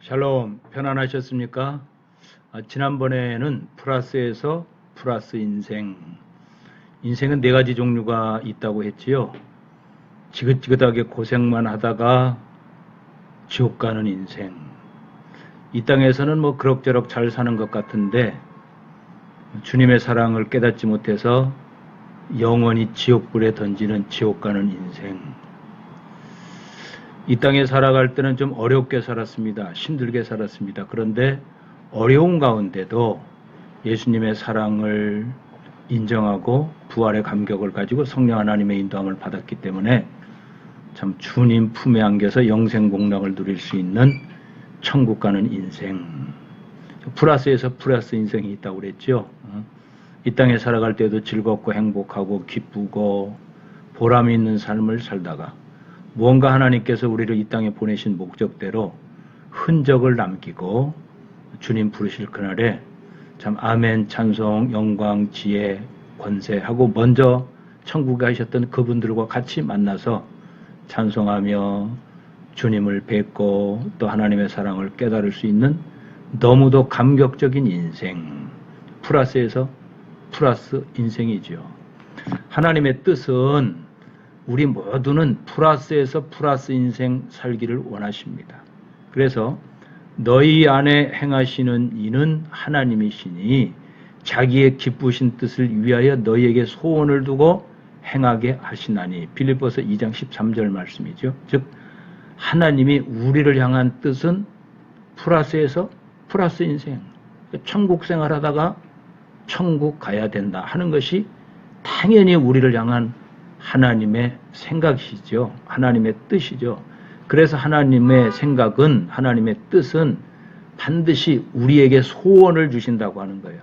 샬롬, 편안하셨습니까? 지난번에는 플러스에서 플러스 인생. 인생은 네 가지 종류가 있다고 했지요. 지긋지긋하게 고생만 하다가 지옥 가는 인생. 이 땅에서는 뭐 그럭저럭 잘 사는 것 같은데 주님의 사랑을 깨닫지 못해서 영원히 지옥불에 던지는 지옥 가는 인생. 이 땅에 살아갈 때는 좀 어렵게 살았습니다. 힘들게 살았습니다. 그런데 어려운 가운데도 예수님의 사랑을 인정하고 부활의 감격을 가지고 성령 하나님의 인도함을 받았기 때문에 참 주님 품에 안겨서 영생복락을 누릴 수 있는 천국 가는 인생. 플러스에서 플러스 인생이 있다고 그랬죠. 이 땅에 살아갈 때도 즐겁고 행복하고 기쁘고 보람 있는 삶을 살다가 무언가 하나님께서 우리를 이 땅에 보내신 목적대로 흔적을 남기고 주님 부르실 그날에 참 아멘, 찬송, 영광, 지혜, 권세하고 먼저 천국에 하셨던 그분들과 같이 만나서 찬송하며 주님을 뵙고 또 하나님의 사랑을 깨달을 수 있는 너무도 감격적인 인생, 플러스에서 플러스 인생이죠. 하나님의 뜻은 우리 모두는 플러스에서 플러스 인생 살기를 원하십니다. 그래서 너희 안에 행하시는 이는 하나님이시니 자기의 기쁘신 뜻을 위하여 너희에게 소원을 두고 행하게 하시나니. 빌립보서 2장 13절 말씀이죠. 즉 하나님이 우리를 향한 뜻은 플러스에서 플러스 인생, 천국 생활하다가 천국 가야 된다 하는 것이 당연히 우리를 향한 하나님의 생각이시죠. 하나님의 뜻이죠. 그래서 하나님의 생각은, 하나님의 뜻은 반드시 우리에게 소원을 주신다고 하는 거예요.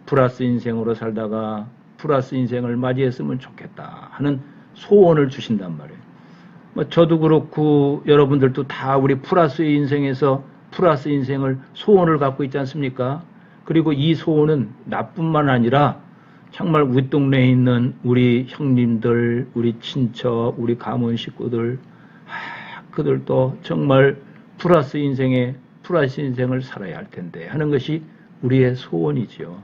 플러스 인생으로 살다가 플러스 인생을 맞이했으면 좋겠다 하는 소원을 주신단 말이에요. 저도 그렇고 여러분들도 다 우리 플러스 인생에서 플러스 인생을 소원을 갖고 있지 않습니까? 그리고 이 소원은 나뿐만 아니라 정말 윗동네에 있는 우리 형님들, 우리 친척, 우리 가문 식구들, 그들도 정말 플러스 인생을 살아야 할 텐데 하는 것이 우리의 소원이죠.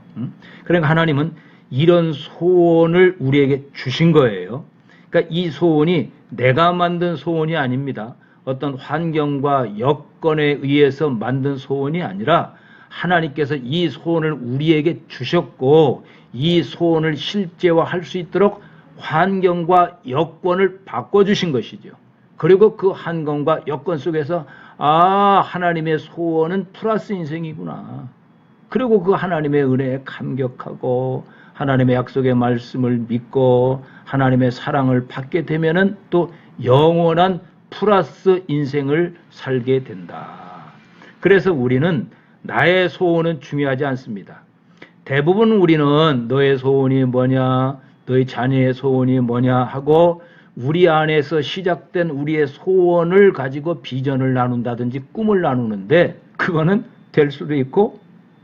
그러니까 하나님은 이런 소원을 우리에게 주신 거예요. 그러니까 이 소원이 내가 만든 소원이 아닙니다. 어떤 환경과 여건에 의해서 만든 소원이 아니라 하나님께서 이 소원을 우리에게 주셨고 이 소원을 실제화할 수 있도록 환경과 여건을 바꿔주신 것이죠. 그리고 그 환경과 여건 속에서 하나님의 소원은 플러스 인생이구나. 그리고 그 하나님의 은혜에 감격하고 하나님의 약속의 말씀을 믿고 하나님의 사랑을 받게 되면은 또 영원한 플러스 인생을 살게 된다. 그래서 우리는 나의 소원은 중요하지 않습니다. 대부분 우리는 너의 소원이 뭐냐, 너의 자녀의 소원이 뭐냐 하고 우리 안에서 시작된 우리의 소원을 가지고 비전을 나눈다든지 꿈을 나누는데 그거는 될 수도 있고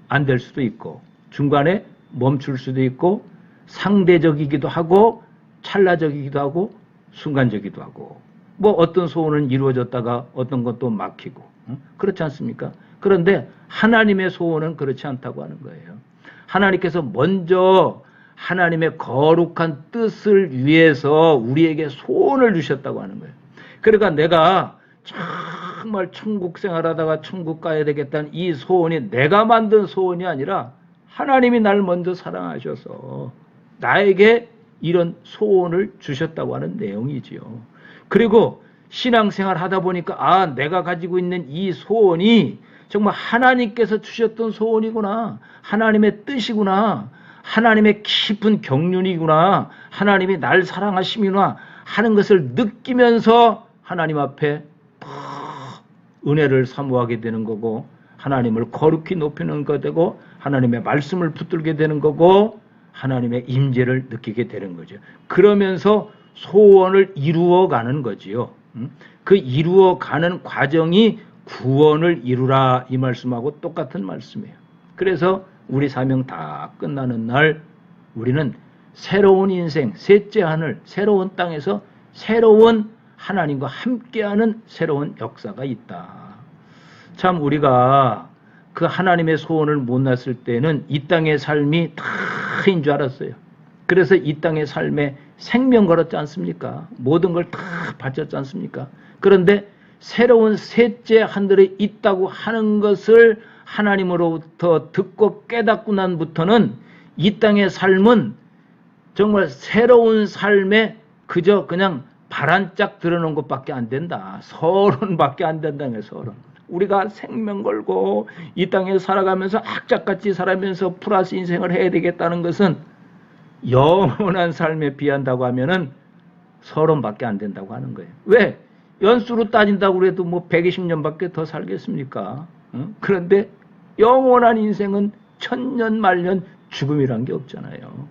안 될 수도 있고 중간에 멈출 수도 있고 상대적이기도 하고 찰나적이기도 하고 순간적이기도 하고 뭐 어떤 소원은 이루어졌다가 어떤 것도 막히고 그렇지 않습니까? 그런데 하나님의 소원은 그렇지 않다고 하는 거예요. 하나님께서 먼저 하나님의 거룩한 뜻을 위해서 우리에게 소원을 주셨다고 하는 거예요. 그러니까 내가 정말 천국 생활하다가 천국 가야 되겠다는 이 소원이 내가 만든 소원이 아니라 하나님이 날 먼저 사랑하셔서 나에게 이런 소원을 주셨다고 하는 내용이지요. 그리고 신앙생활 하다 보니까 내가 가지고 있는 이 소원이 정말 하나님께서 주셨던 소원이구나. 하나님의 뜻이구나. 하나님의 깊은 경륜이구나. 하나님이 날 사랑하심이구나 하는 것을 느끼면서 하나님 앞에 은혜를 사모하게 되는 거고 하나님을 거룩히 높이는 거 되고 하나님의 말씀을 붙들게 되는 거고 하나님의 임재를 느끼게 되는 거죠. 그러면서 소원을 이루어가는 거지요. 그 이루어가는 과정이 구원을 이루라 이 말씀하고 똑같은 말씀이에요. 그래서 우리 사명 다 끝나는 날 우리는 새로운 인생, 셋째 하늘, 새로운 땅에서 새로운 하나님과 함께하는 새로운 역사가 있다. 참 우리가 그 하나님의 소원을 못났을 때는 이 땅의 삶이 다인 줄 알았어요. 그래서 이 땅의 삶에 생명 걸었지 않습니까? 모든 걸 다 바쳤지 않습니까? 그런데 새로운 셋째 하늘에 있다고 하는 것을 하나님으로부터 듣고 깨닫고 난부터는 이 땅의 삶은 정말 새로운 삶에 그저 그냥 바란짝 드러놓은 것밖에 안 된다. 서론밖에 안 된다는 거예요. 서론. 우리가 생명 걸고 이 땅에 살아가면서 악착같이 살아면서 플러스 인생을 해야 되겠다는 것은 영원한 삶에 비한다고 하면은 서론밖에 안 된다고 하는 거예요. 왜? 연수로 따진다고 해도 뭐 120년밖에 더 살겠습니까? 그런데 영원한 인생은 천년 만년 죽음이란 게 없잖아요.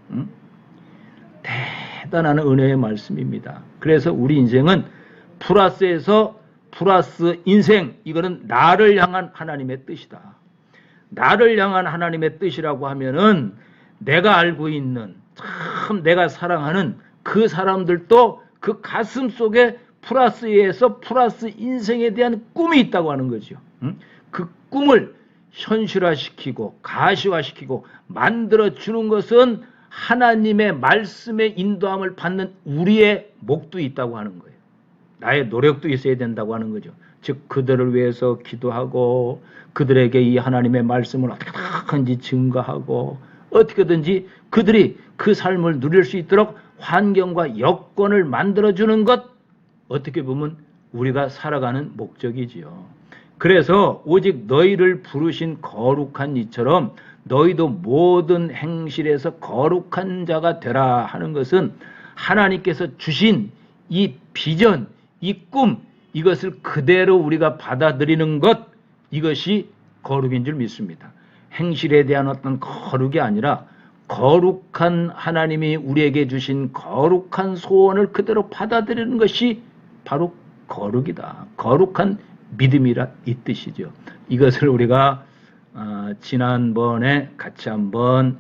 대단한 은혜의 말씀입니다. 그래서 우리 인생은 플러스에서 플러스 인생, 이거는 나를 향한 하나님의 뜻이다. 나를 향한 하나님의 뜻이라고 하면은 내가 알고 있는 참 내가 사랑하는 그 사람들도 그 가슴 속에 플러스에서 플러스 인생에 대한 꿈이 있다고 하는 거죠. 그 꿈을 현실화시키고 가시화시키고 만들어주는 것은 하나님의 말씀의 인도함을 받는 우리의 목도 있다고 하는 거예요. 나의 노력도 있어야 된다고 하는 거죠. 즉 그들을 위해서 기도하고 그들에게 이 하나님의 말씀을 어떻게든지 증거하고 어떻게든지 그들이 그 삶을 누릴 수 있도록 환경과 여건을 만들어주는 것, 어떻게 보면 우리가 살아가는 목적이지요. 그래서 오직 너희를 부르신 거룩한 이처럼 너희도 모든 행실에서 거룩한 자가 되라 하는 것은 하나님께서 주신 이 비전, 이 꿈, 이것을 그대로 우리가 받아들이는 것, 이것이 거룩인 줄 믿습니다. 행실에 대한 어떤 거룩이 아니라 거룩한 하나님이 우리에게 주신 거룩한 소원을 그대로 받아들이는 것이 바로 거룩이다. 거룩한 믿음이라 이 뜻이죠. 이것을 우리가 지난번에 같이 한번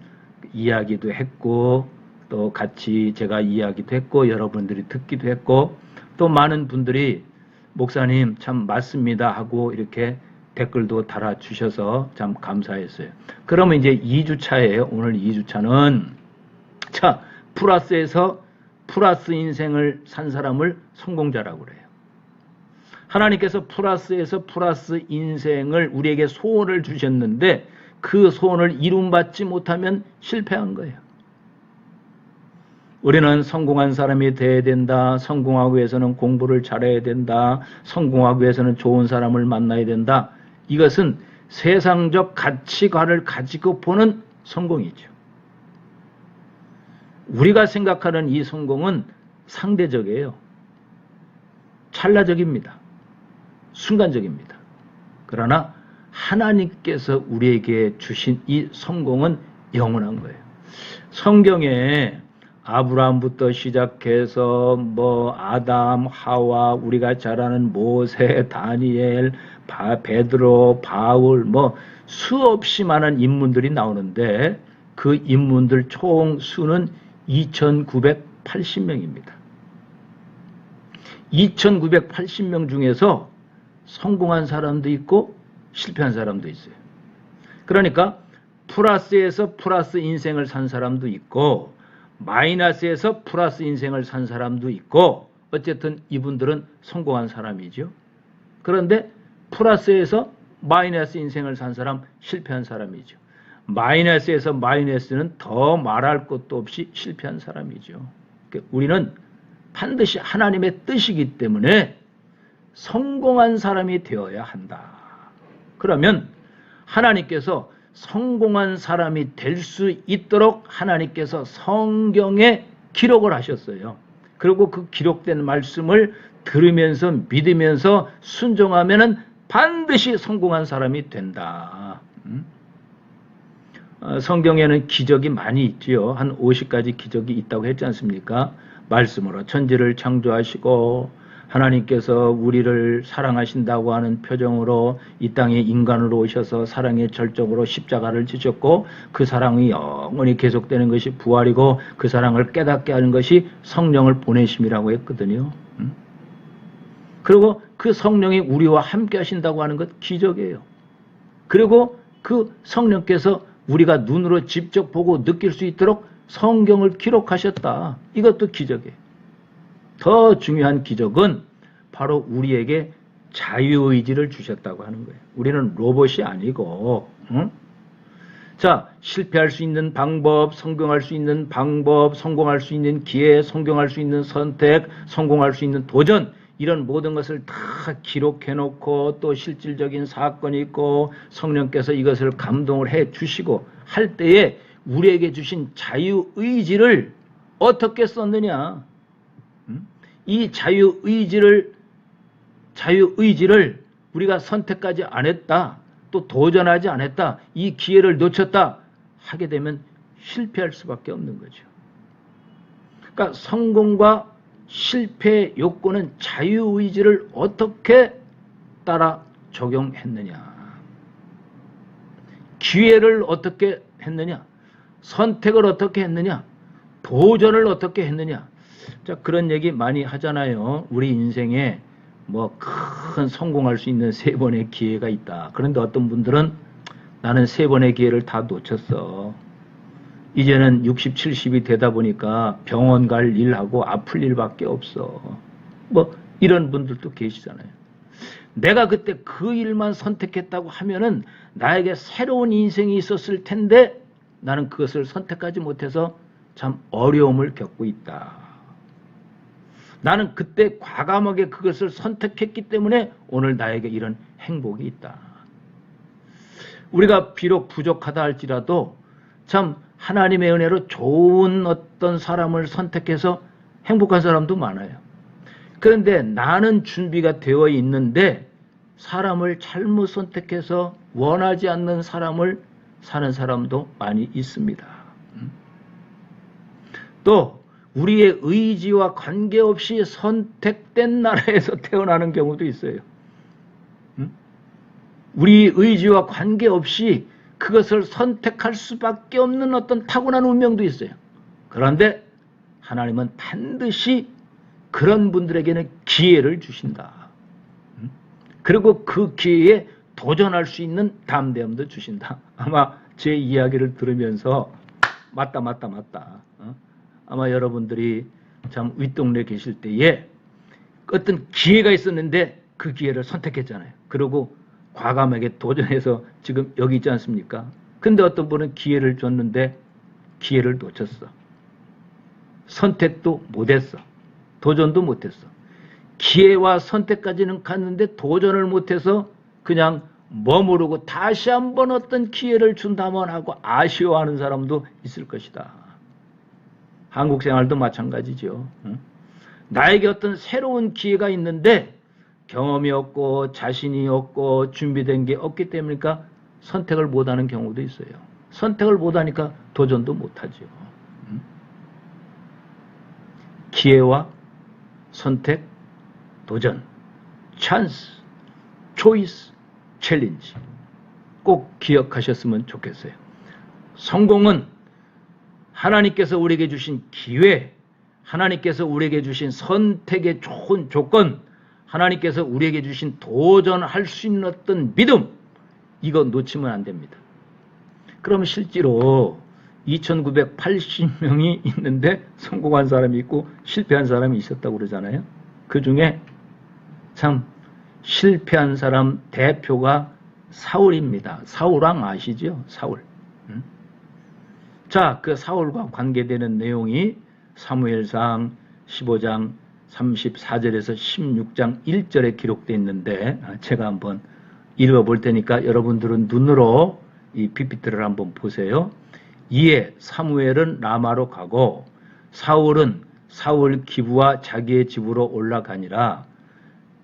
이야기도 했고 또 같이 제가 이야기도 했고 여러분들이 듣기도 했고 또 많은 분들이 목사님 참 맞습니다 하고 이렇게 댓글도 달아주셔서 참 감사했어요. 그러면 이제 2주차예요. 오늘 2주차는 자 플러스에서 플러스 인생을 산 사람을 성공자라고 그래요. 하나님께서 플러스에서 플러스 인생을 우리에게 소원을 주셨는데 그 소원을 이룸받지 못하면 실패한 거예요. 우리는 성공한 사람이 돼야 된다. 성공하기 위해서는 공부를 잘해야 된다. 성공하기 위해서는 좋은 사람을 만나야 된다. 이것은 세상적 가치관을 가지고 보는 성공이죠. 우리가 생각하는 이 성공은 상대적이에요. 찰나적입니다. 순간적입니다. 그러나 하나님께서 우리에게 주신 이 성공은 영원한 거예요. 성경에 아브라함부터 시작해서 뭐 아담, 하와, 우리가 잘 아는 모세, 다니엘, 베드로, 바울 뭐 수없이 많은 인물들이 나오는데 그 인물들 총 수는 2980명입니다. 2980명 중에서 성공한 사람도 있고 실패한 사람도 있어요. 그러니까 플러스에서 플러스 인생을 산 사람도 있고 마이너스에서 플러스 인생을 산 사람도 있고 어쨌든 이분들은 성공한 사람이죠. 그런데 플러스에서 마이너스 인생을 산 사람, 실패한 사람이죠. 마이너스에서 마이너스는 더 말할 것도 없이 실패한 사람이죠. 우리는 반드시 하나님의 뜻이기 때문에 성공한 사람이 되어야 한다. 그러면 하나님께서 성공한 사람이 될 수 있도록 하나님께서 성경에 기록을 하셨어요. 그리고 그 기록된 말씀을 들으면서 믿으면서 순종하면은 반드시 성공한 사람이 된다. 성경에는 기적이 많이 있지요. 한 50가지 기적이 있다고 했지 않습니까? 말씀으로 천지를 창조하시고 하나님께서 우리를 사랑하신다고 하는 표정으로 이 땅에 인간으로 오셔서 사랑의 절정으로 십자가를 지셨고 그 사랑이 영원히 계속되는 것이 부활이고 그 사랑을 깨닫게 하는 것이 성령을 보내심이라고 했거든요. 그리고 그 성령이 우리와 함께 하신다고 하는 것 기적이에요. 그리고 그 성령께서 우리가 눈으로 직접 보고 느낄 수 있도록 성경을 기록하셨다. 이것도 기적이에요. 더 중요한 기적은 바로 우리에게 자유의지를 주셨다고 하는 거예요. 우리는 로봇이 아니고, 응? 자, 실패할 수 있는 방법, 성공할 수 있는 방법, 성공할 수 있는 기회, 성공할 수 있는 선택, 성공할 수 있는 도전, 이런 모든 것을 다 기록해놓고 또 실질적인 사건이 있고 성령께서 이것을 감동을 해 주시고 할 때에 우리에게 주신 자유의지를 어떻게 썼느냐. 이 자유의지를 우리가 선택하지 않았다. 또 도전하지 않았다. 이 기회를 놓쳤다. 하게 되면 실패할 수밖에 없는 거죠. 그러니까 성공과 실패의 요건은 자유의지를 어떻게 따라 적용했느냐. 기회를 어떻게 했느냐. 선택을 어떻게 했느냐. 도전을 어떻게 했느냐. 자, 그런 얘기 많이 하잖아요. 우리 인생에 뭐 큰 성공할 수 있는 3번의 기회가 있다. 그런데 어떤 분들은 나는 3번의 기회를 다 놓쳤어. 이제는 60, 70이 되다 보니까 병원 갈 일하고 아플 일밖에 없어. 뭐 이런 분들도 계시잖아요. 내가 그때 그 일만 선택했다고 하면은 나에게 새로운 인생이 있었을 텐데 나는 그것을 선택하지 못해서 참 어려움을 겪고 있다. 나는 그때 과감하게 그것을 선택했기 때문에 오늘 나에게 이런 행복이 있다. 우리가 비록 부족하다 할지라도 참 하나님의 은혜로 좋은 어떤 사람을 선택해서 행복한 사람도 많아요. 그런데 나는 준비가 되어 있는데 사람을 잘못 선택해서 원하지 않는 사람을 사는 사람도 많이 있습니다. 또 우리의 의지와 관계없이 선택된 나라에서 태어나는 경우도 있어요. 우리 의지와 관계없이 그것을 선택할 수밖에 없는 어떤 타고난 운명도 있어요. 그런데 하나님은 반드시 그런 분들에게는 기회를 주신다. 그리고 그 기회에 도전할 수 있는 담대함도 주신다. 아마 제 이야기를 들으면서 맞다. 아마 여러분들이 참 윗동네에 계실 때에 어떤 기회가 있었는데 그 기회를 선택했잖아요. 그리고 과감하게 도전해서 지금 여기 있지 않습니까? 근데 어떤 분은 기회를 줬는데 기회를 놓쳤어. 선택도 못했어. 도전도 못했어. 기회와 선택까지는 갔는데 도전을 못해서 그냥 머무르고 다시 한번 어떤 기회를 준다면 하고 아쉬워하는 사람도 있을 것이다. 한국 생활도 마찬가지죠. 나에게 어떤 새로운 기회가 있는데 경험이 없고 자신이 없고 준비된 게 없기 때문이니까 선택을 못하는 경우도 있어요. 선택을 못하니까 도전도 못하죠. 기회와 선택, 도전, 찬스, 초이스, 챌린지 꼭 기억하셨으면 좋겠어요. 성공은 하나님께서 우리에게 주신 기회, 하나님께서 우리에게 주신 선택의 좋은 조건, 하나님께서 우리에게 주신 도전할 수 있는 어떤 믿음, 이거 놓치면 안 됩니다. 그러면 실제로 2980명이 있는데 성공한 사람이 있고 실패한 사람이 있었다고 그러잖아요. 그 중에 참 실패한 사람 대표가 사울입니다. 사울왕 아시죠? 사울. 자, 그 사울과 관계되는 내용이 사무엘상 15장 34절에서 16장 1절에 기록되어 있는데 제가 한번 읽어볼 테니까 여러분들은 눈으로 이 PPT를 한번 보세요. 이에 사무엘은 라마로 가고 사울은 사울 기브와 자기의 집으로 올라가니라.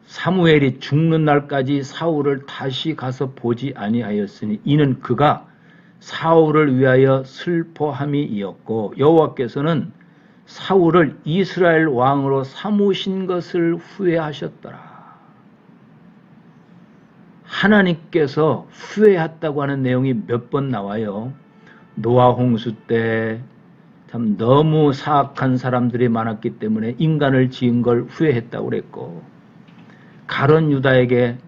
사무엘이 죽는 날까지 사울을 다시 가서 보지 아니하였으니 이는 그가 사울을 위하여 슬퍼함이었고 여호와께서는 사울을 이스라엘 왕으로 삼으신 것을 후회하셨더라. 하나님께서 후회했다고 하는 내용이 몇 번 나와요. 노아 홍수 때 참 너무 사악한 사람들이 많았기 때문에 인간을 지은 걸 후회했다고 그랬고, 가룟 유다에게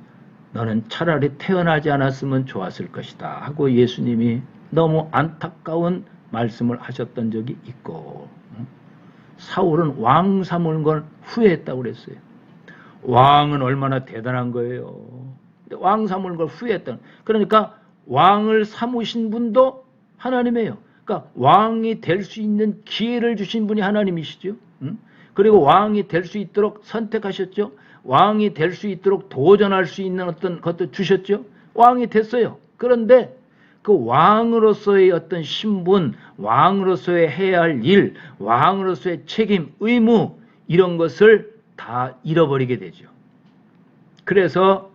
너는 차라리 태어나지 않았으면 좋았을 것이다 하고 예수님이 너무 안타까운 말씀을 하셨던 적이 있고, 사울은 왕 삼은 걸 후회했다고 그랬어요. 왕은 얼마나 대단한 거예요. 왕 삼은 걸 후회했다. 그러니까 왕을 삼으신 분도 하나님이에요. 그러니까 왕이 될 수 있는 기회를 주신 분이 하나님이시죠. 그리고 왕이 될 수 있도록 선택하셨죠. 왕이 될 수 있도록 도전할 수 있는 어떤 것도 주셨죠. 왕이 됐어요. 그런데 그 왕으로서의 어떤 신분, 왕으로서의 해야 할 일, 왕으로서의 책임, 의무 이런 것을 다 잃어버리게 되죠. 그래서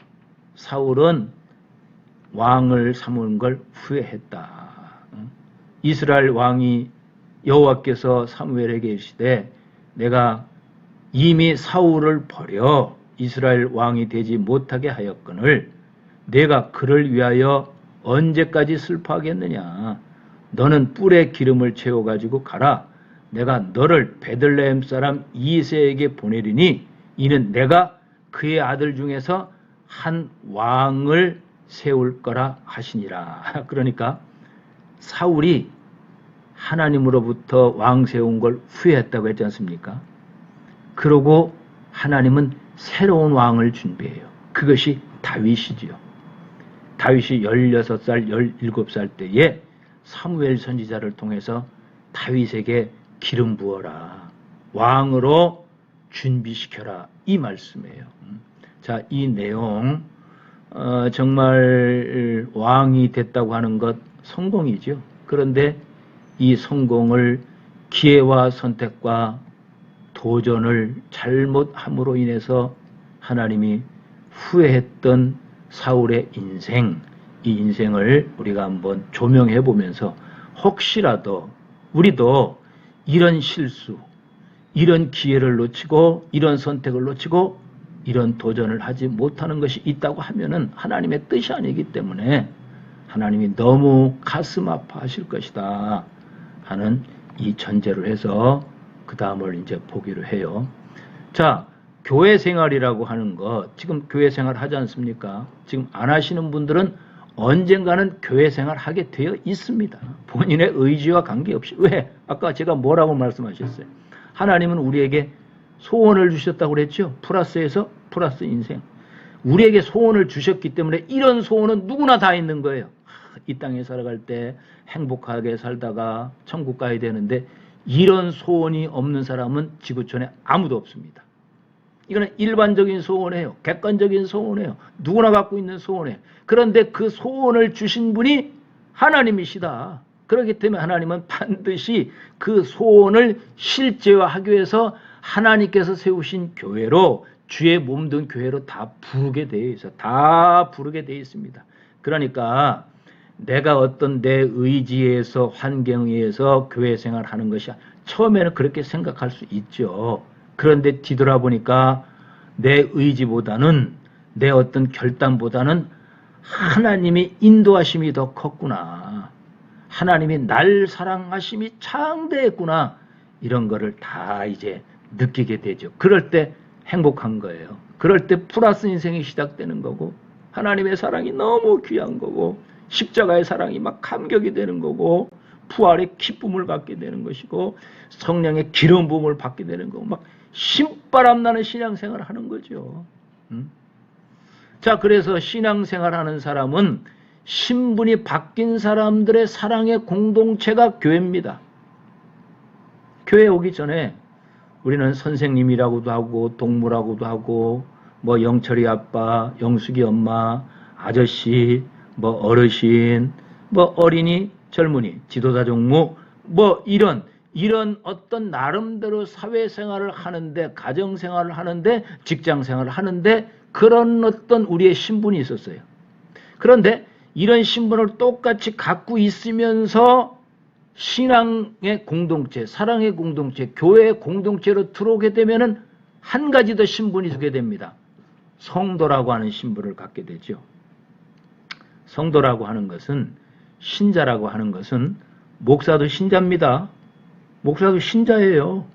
사울은 왕을 삼은 걸 후회했다. 이스라엘 왕이 여호와께서 사무엘에게 이르시되 내가 이미 사울을 버려 이스라엘 왕이 되지 못하게 하였거늘 내가 그를 위하여 언제까지 슬퍼하겠느냐. 너는 뿔에 기름을 채워가지고 가라. 내가 너를 베들레헴 사람 이새에게 보내리니 이는 내가 그의 아들 중에서 한 왕을 세울 거라 하시니라. 그러니까 사울이 하나님으로부터 왕 세운 걸 후회했다고 했지 않습니까? 그러고 하나님은 새로운 왕을 준비해요. 그것이 다윗이지요. 다윗이 16살, 17살 때에 사무엘 선지자를 통해서 다윗에게 기름 부어라. 왕으로 준비시켜라. 이 말씀이에요. 자, 이 내용 정말 왕이 됐다고 하는 것 성공이죠. 그런데 이 성공을 기회와 선택과 도전을 잘못함으로 인해서 하나님이 후회했던 사울의 인생, 이 인생을 우리가 한번 조명해 보면서 혹시라도 우리도 이런 실수, 이런 기회를 놓치고 이런 선택을 놓치고 이런 도전을 하지 못하는 것이 있다고 하면은 하나님의 뜻이 아니기 때문에 하나님이 너무 가슴 아파하실 것이다 하는 이 전제를 해서 그 다음을 이제 보기로 해요. 자, 교회 생활이라고 하는 것, 지금 교회 생활 하지 않습니까? 지금 안 하시는 분들은 언젠가는 교회 생활 하게 되어 있습니다. 본인의 의지와 관계없이. 왜? 아까 제가 뭐라고 말씀하셨어요? 하나님은 우리에게 소원을 주셨다고 그랬죠? 플러스에서 플러스 인생. 우리에게 소원을 주셨기 때문에 이런 소원은 누구나 다 있는 거예요. 이 땅에 살아갈 때 행복하게 살다가 천국 가야 되는데 이런 소원이 없는 사람은 지구촌에 아무도 없습니다. 이거는 일반적인 소원이에요. 객관적인 소원이에요. 누구나 갖고 있는 소원이에요. 그런데 그 소원을 주신 분이 하나님이시다. 그렇기 때문에 하나님은 반드시 그 소원을 실제화하기 위해서 하나님께서 세우신 교회로, 주의 몸된 교회로 다 부르게 되어 있어. 다 부르게 되어 있습니다. 그러니까 내가 어떤 내 의지에서 환경에 의해서 교회 생활하는 것이 처음에는 그렇게 생각할 수 있죠. 그런데 뒤돌아보니까 내 의지보다는 내 어떤 결단보다는 하나님이 인도하심이 더 컸구나. 하나님이 날 사랑하심이 창대했구나. 이런 거를 다 이제 느끼게 되죠. 그럴 때 행복한 거예요. 그럴 때 플러스 인생이 시작되는 거고 하나님의 사랑이 너무 귀한 거고 십자가의 사랑이 막 감격이 되는 거고 부활의 기쁨을 갖게 되는 것이고 성령의 기름 부음을 받게 되는 거고 막 신바람 나는 신앙생활을 하는 거죠. 자, 그래서 신앙생활하는 사람은 신분이 바뀐 사람들의 사랑의 공동체가 교회입니다. 교회 오기 전에 우리는 선생님이라고도 하고 동무라고도 하고 뭐 영철이 아빠, 영숙이 엄마, 아저씨, 뭐 어르신, 뭐 어린이, 젊은이, 지도자 종무 뭐 이런 어떤 나름대로 사회생활을 하는데 가정생활을 하는데 직장생활을 하는데 그런 어떤 우리의 신분이 있었어요. 그런데 이런 신분을 똑같이 갖고 있으면서 신앙의 공동체, 사랑의 공동체, 교회의 공동체로 들어오게 되면은 한 가지 더 신분이 주게 됩니다. 성도라고 하는 신분을 갖게 되죠. 성도라고 하는 것은 신자라고 하는 것은 목사도 신자입니다. 목사도 신자예요.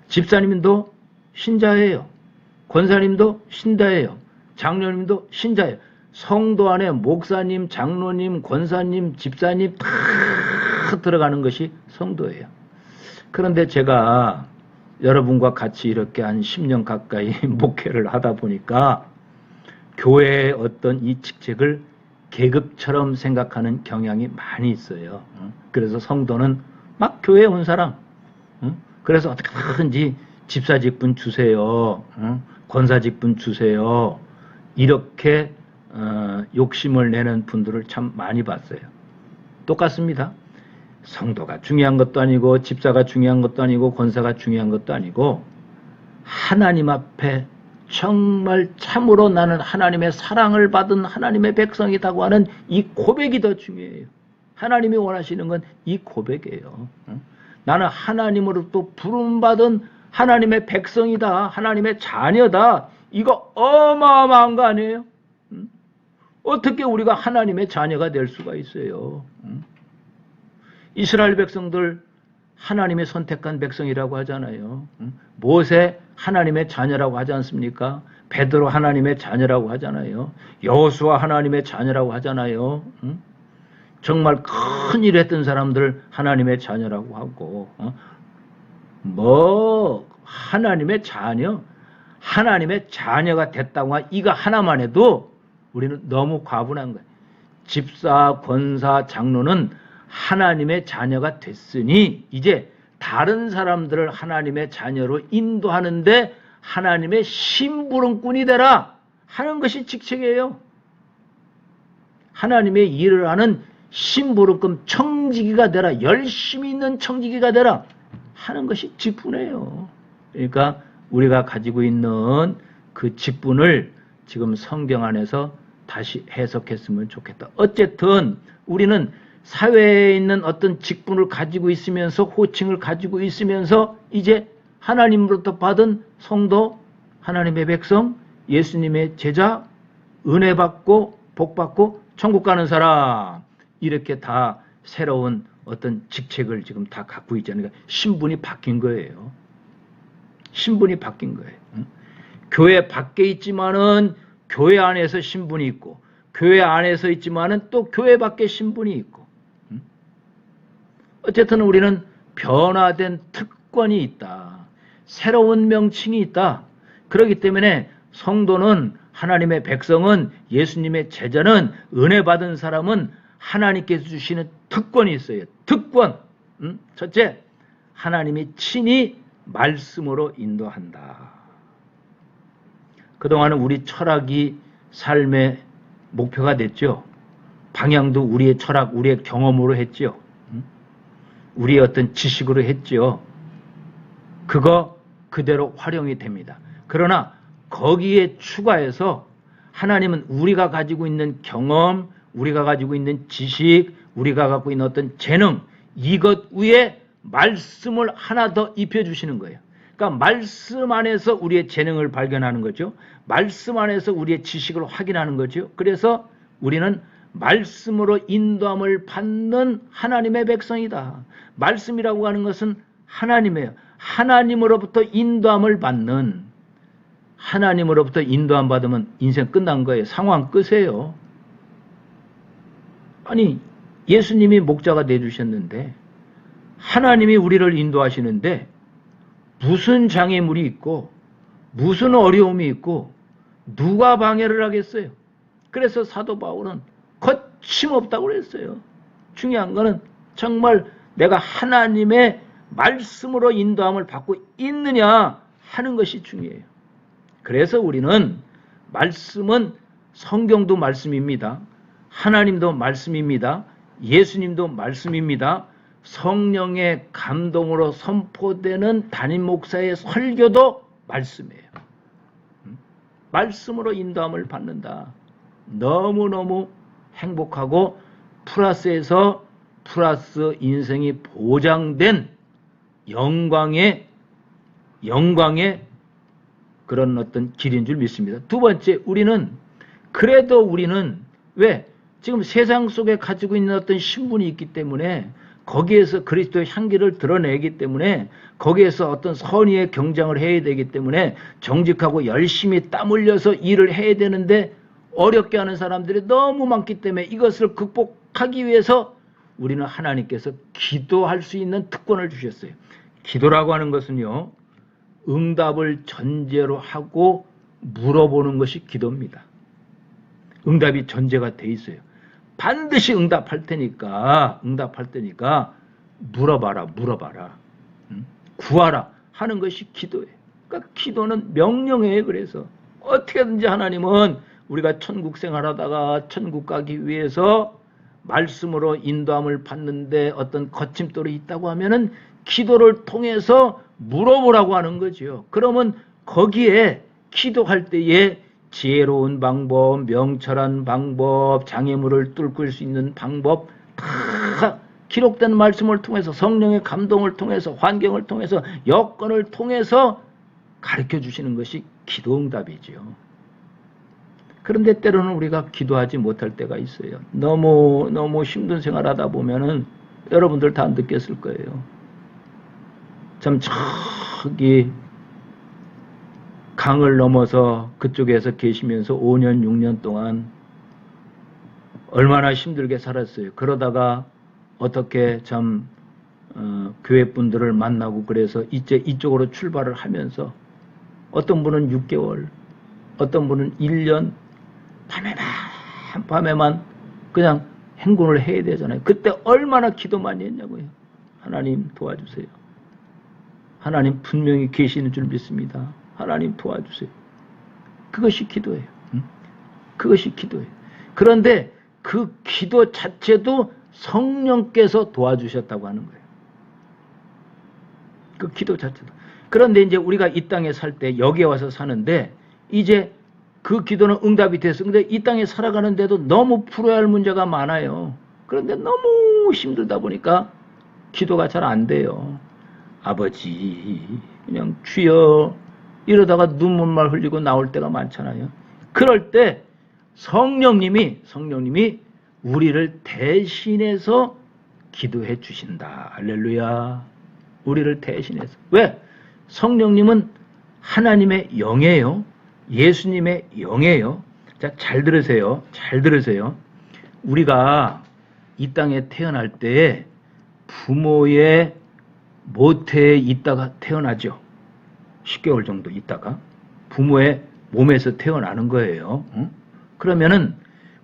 집사님도 신자예요. 권사님도 신자예요. 장로님도 신자예요. 성도 안에 목사님, 장로님, 권사님, 집사님 다 들어가는 것이 성도예요. 그런데 제가 여러분과 같이 이렇게 한 10년 가까이 목회를 하다 보니까 교회의 어떤 이 직책을 계급처럼 생각하는 경향이 많이 있어요. 그래서 성도는 막 교회에 온 사람, 그래서 어떻게든지 집사 직분 주세요, 권사 직분 주세요, 이렇게 욕심을 내는 분들을 참 많이 봤어요. 똑같습니다. 성도가 중요한 것도 아니고 집사가 중요한 것도 아니고 권사가 중요한 것도 아니고 하나님 앞에 정말 참으로 나는 하나님의 사랑을 받은 하나님의 백성이라고 하는 이 고백이 더 중요해요. 하나님이 원하시는 건 이 고백이에요. 나는 하나님으로부터 부름받은 하나님의 백성이다. 하나님의 자녀다. 이거 어마어마한 거 아니에요? 어떻게 우리가 하나님의 자녀가 될 수가 있어요? 이스라엘 백성들 하나님의 선택한 백성이라고 하잖아요. 모세 하나님의 자녀라고 하지 않습니까? 베드로 하나님의 자녀라고 하잖아요. 여호수아 하나님의 자녀라고 하잖아요. 정말 큰일 했던 사람들 하나님의 자녀라고 하고, 하나님의 자녀, 하나님의 자녀가 됐다고 이거 하나만 해도 우리는 너무 과분한 거예요. 집사, 권사, 장로는 하나님의 자녀가 됐으니 이제 다른 사람들을 하나님의 자녀로 인도하는데 하나님의 심부름꾼이 되라 하는 것이 직책이에요. 하나님의 일을 하는 심부름꾼 청지기가 되라, 열심히 있는 청지기가 되라 하는 것이 직분이에요. 그러니까 우리가 가지고 있는 그 직분을 지금 성경 안에서 다시 해석했으면 좋겠다. 어쨌든 우리는 사회에 있는 어떤 직분을 가지고 있으면서 호칭을 가지고 있으면서 이제 하나님으로부터 받은 성도, 하나님의 백성, 예수님의 제자, 은혜 받고 복 받고 천국 가는 사람, 이렇게 다 새로운 어떤 직책을 지금 다 갖고 있잖아요. 신분이 바뀐 거예요. 신분이 바뀐 거예요. 교회 밖에 있지만은 교회 안에서 신분이 있고, 교회 안에서 있지만은 또 교회 밖에 신분이 있고, 어쨌든 우리는 변화된 특권이 있다. 새로운 명칭이 있다. 그렇기 때문에 성도는, 하나님의 백성은, 예수님의 제자는, 은혜 받은 사람은 하나님께서 주시는 특권이 있어요. 특권. 첫째, 하나님이 친히 말씀으로 인도한다. 그동안은 우리 철학이 삶의 목표가 됐죠. 방향도 우리의 철학, 우리의 경험으로 했죠. 우리의 어떤 지식으로 했죠. 그거 그대로 활용이 됩니다. 그러나 거기에 추가해서 하나님은 우리가 가지고 있는 경험, 우리가 가지고 있는 지식, 우리가 갖고 있는 어떤 재능, 이것 위에 말씀을 하나 더 입혀주시는 거예요. 그러니까 말씀 안에서 우리의 재능을 발견하는 거죠. 말씀 안에서 우리의 지식을 확인하는 거죠. 그래서 우리는 말씀으로 인도함을 받는 하나님의 백성이다. 말씀이라고 하는 것은 하나님이에요. 하나님으로부터 인도함을 받는, 하나님으로부터 인도함 받으면 인생 끝난 거예요. 상황 끝이에요. 아니, 예수님이 목자가 되어주셨는데 하나님이 우리를 인도하시는데 무슨 장애물이 있고 무슨 어려움이 있고 누가 방해를 하겠어요? 그래서 사도 바울은 거침없다고 그랬어요. 중요한 거는 정말 내가 하나님의 말씀으로 인도함을 받고 있느냐 하는 것이 중요해요. 그래서 우리는 말씀은, 성경도 말씀입니다. 하나님도 말씀입니다. 예수님도 말씀입니다. 성령의 감동으로 선포되는 담임 목사의 설교도 말씀이에요. 말씀으로 인도함을 받는다. 너무너무 행복하고 플러스에서 플러스 인생이 보장된 영광의 그런 어떤 길인 줄 믿습니다. 두 번째, 우리는 왜 지금 세상 속에 가지고 있는 어떤 신분이 있기 때문에 거기에서 그리스도의 향기를 드러내기 때문에 거기에서 어떤 선의의 경쟁을 해야 되기 때문에 정직하고 열심히 땀 흘려서 일을 해야 되는데 어렵게 하는 사람들이 너무 많기 때문에 이것을 극복하기 위해서 우리는 하나님께서 기도할 수 있는 특권을 주셨어요. 기도라고 하는 것은요, 응답을 전제로 하고 물어보는 것이 기도입니다. 응답이 전제가 돼 있어요. 반드시 응답할 테니까 물어봐라. 구하라 하는 것이 기도예요. 그러니까 기도는 명령이에요. 그래서 어떻게든지 하나님은 우리가 천국 생활하다가 천국 가기 위해서 말씀으로 인도함을 받는데 어떤 거침돌이 있다고 하면은 기도를 통해서 물어보라고 하는 거죠. 그러면 거기에 기도할 때에 지혜로운 방법, 명철한 방법, 장애물을 뚫을 수 있는 방법 다 기록된 말씀을 통해서 성령의 감동을 통해서 환경을 통해서 여건을 통해서 가르쳐 주시는 것이 기도응답이지요. 그런데 때로는 우리가 기도하지 못할 때가 있어요. 너무 힘든 생활하다 보면은 여러분들 다 느꼈을 거예요. 참 저기 강을 넘어서 그쪽에서 계시면서 5년, 6년 동안 얼마나 힘들게 살았어요. 그러다가 어떻게 참 교회 분들을 만나고 그래서 이제 이쪽으로 출발을 하면서 어떤 분은 6개월, 어떤 분은 1년, 밤에만 그냥 행군을 해야 되잖아요. 그때 얼마나 기도 많이 했냐고요. 하나님 도와주세요. 하나님 분명히 계시는 줄 믿습니다. 하나님 도와주세요. 그것이 기도예요. 그것이 기도예요. 그런데 그 기도 자체도 성령께서 도와주셨다고 하는 거예요. 그 기도 자체도. 그런데 이제 우리가 이 땅에 살 때 여기에 와서 사는데 이제 그 기도는 응답이 됐어. 근데 이 땅에 살아가는데도 너무 풀어야 할 문제가 많아요. 그런데 너무 힘들다 보니까 기도가 잘 안 돼요. 아버지, 그냥 주여 이러다가 눈물만 흘리고 나올 때가 많잖아요. 그럴 때 성령님이 우리를 대신해서 기도해 주신다. 할렐루야. 우리를 대신해서. 왜? 성령님은 하나님의 영이에요. 예수님의 영이에요. 자, 잘 들으세요. 우리가 이 땅에 태어날 때 부모의 모태에 있다가 태어나죠. 10개월 정도 있다가 부모의 몸에서 태어나는 거예요. 그러면은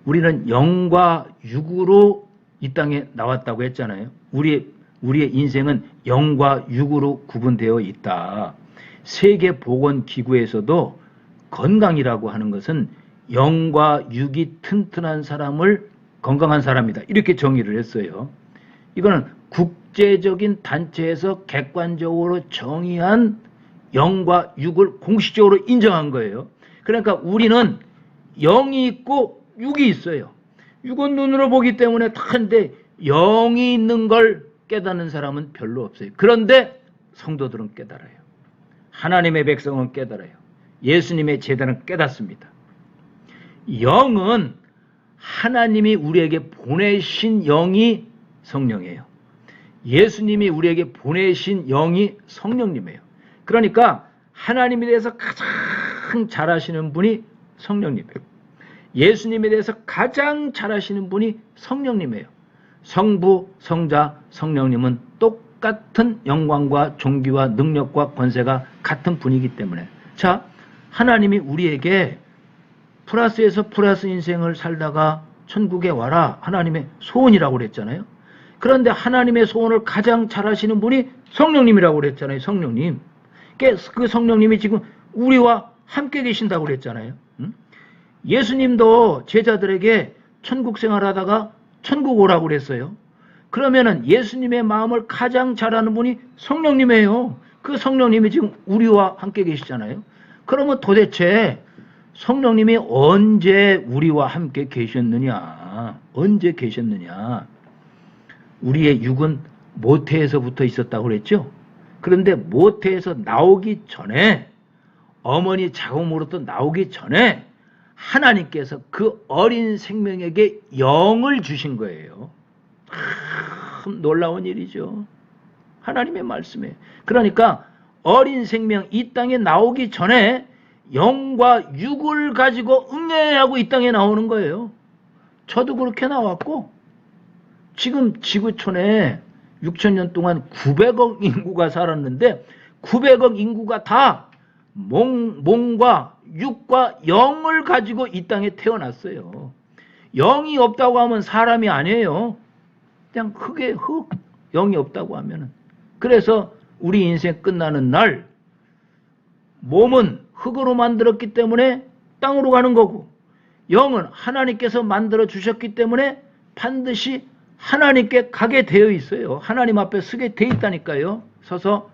우리는 영과 육으로 이 땅에 나왔다고 했잖아요. 우리의 인생은 영과 육으로 구분되어 있다. 세계보건기구에서도 건강이라고 하는 것은 영과 육이 튼튼한 사람을 건강한 사람이다. 이렇게 정의를 했어요. 이거는 국제적인 단체에서 객관적으로 정의한 영과 육을 공식적으로 인정한 거예요. 그러니까 우리는 영이 있고 육이 있어요. 육은 눈으로 보기 때문에 다한데 영이 있는 걸 깨닫는 사람은 별로 없어요. 그런데 성도들은 깨달아요. 하나님의 백성은 깨달아요. 예수님의 제자는 깨닫습니다. 영은 하나님이 우리에게 보내신 영이 성령이에요. 예수님이 우리에게 보내신 영이 성령님이에요. 그러니까 하나님에 대해서 가장 잘 아시는 분이 성령님이에요. 예수님에 대해서 가장 잘 아시는 분이 성령님이에요. 성부, 성자, 성령님은 똑같은 영광과 존귀와 능력과 권세가 같은 분이기 때문에 자, 하나님이 우리에게 플러스에서 플러스 인생을 살다가 천국에 와라. 하나님의 소원이라고 그랬잖아요. 그런데 하나님의 소원을 가장 잘 하시는 분이 성령님이라고 그랬잖아요. 성령님. 그 성령님이 지금 우리와 함께 계신다고 그랬잖아요. 예수님도 제자들에게 천국 생활하다가 천국 오라고 그랬어요. 그러면은 예수님의 마음을 가장 잘하는 분이 성령님이에요. 그 성령님이 지금 우리와 함께 계시잖아요. 그러면 도대체 성령님이 언제 우리와 함께 계셨느냐? 언제 계셨느냐? 우리의 육은 모태에서부터 있었다고 그랬죠? 그런데 모태에서 나오기 전에 어머니 자궁으로부터 나오기 전에 하나님께서 그 어린 생명에게 영을 주신 거예요. 참 놀라운 일이죠. 하나님의 말씀에. 그러니까 어린 생명 이 땅에 나오기 전에 영과 육을 가지고 응애하고 이 땅에 나오는 거예요. 저도 그렇게 나왔고 지금 지구촌에 6,000년 동안 900억 인구가 살았는데 900억 인구가 다 몸과 육과 영을 가지고 이 땅에 태어났어요. 영이 없다고 하면 사람이 아니에요. 그냥 흙에 흙. 영이 없다고 하면은. 그래서 우리 인생 끝나는 날 몸은 흙으로 만들었기 때문에 땅으로 가는 거고 영은 하나님께서 만들어 주셨기 때문에 반드시 하나님께 가게 되어 있어요. 하나님 앞에 서게 돼 있다니까요. 서서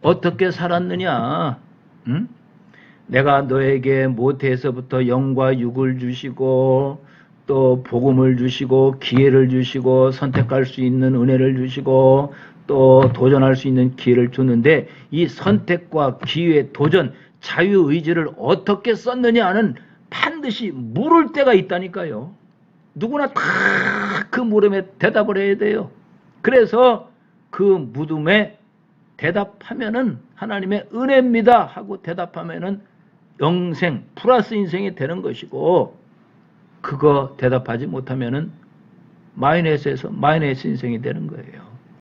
어떻게 살았느냐? 응? 내가 너에게 모태에서부터 영과 육을 주시고 또 복음을 주시고 기회를 주시고 선택할 수 있는 은혜를 주시고 또 도전할 수 있는 기회를 줬는데 이 선택과 기회, 도전, 자유의지를 어떻게 썼느냐는 반드시 물을 때가 있다니까요. 누구나 다 그 물음에 대답을 해야 돼요. 그래서 그 무덤에 대답하면은 하나님의 은혜입니다 하고 대답하면은 영생 플러스 인생이 되는 것이고 그거 대답하지 못하면은 마이너스에서 마이너스 인생이 되는 거예요.